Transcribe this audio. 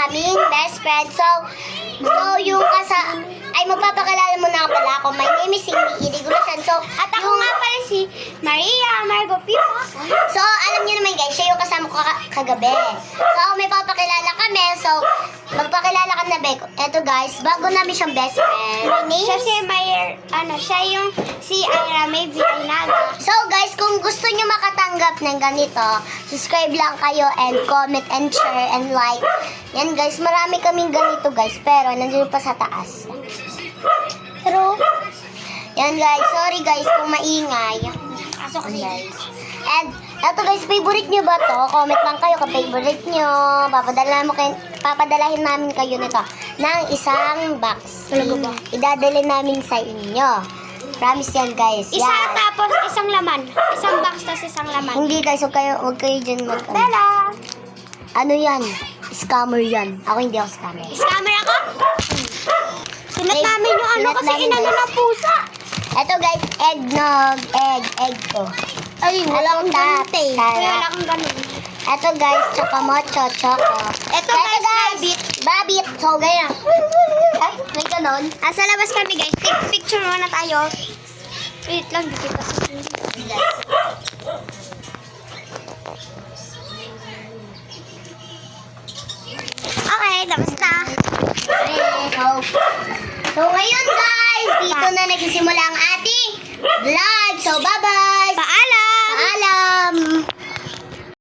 kaming best friend. So yung magpapakilala muna pala ako. My name is Cindy Irigulasan. So, at ako nga pala si Maria Margo Pipo. So, alam niyo naman guys, siya yung kasama ko kagabi. So, may papakilala kami. So, magpakilala ka na, Beko. Eto guys, bago namin siyang best friend. My name siya si Ira May Villanaga. So, guys, kung gusto niyo makatanggap ng ganito, subscribe lang kayo and comment and share and like. Yan guys, marami kaming ganito guys, pero nandiyo pa sa taas. Pero, yan guys, sorry guys kung maingay. Pasok guys. And, eto guys, favorite nyo ba to? Comment lang kayo kung favorite nyo. Papadalahin namin kayo nito ng isang box. Idadalhin namin sa inyo. Promise yan guys. Isa yan. tapos isang laman. Isang box tapos isang laman. Hindi guys, huwag kayo dyan mag... Bella! Ano yan? Scammer yan. Ako hindi ako scammer. Scammer ako? Sulat namin yung ano sulat kasi namin, inano guys. ng pusa. Eto guys, eggnog. Egg to. Ay, wala akong ganun eh. Sarap. Wala akong ganun. Eto guys, choco. Eto guys, rabbit. Babbit. So, ganyan. Ay, may ganon. Sa labas kami guys. Take picture muna tayo. Wait lang, di kita sa Okay, tapos na. So, ngayon guys, dito na nagsisimula ang ating vlog. So, bye-bye. Paalam! Paalam.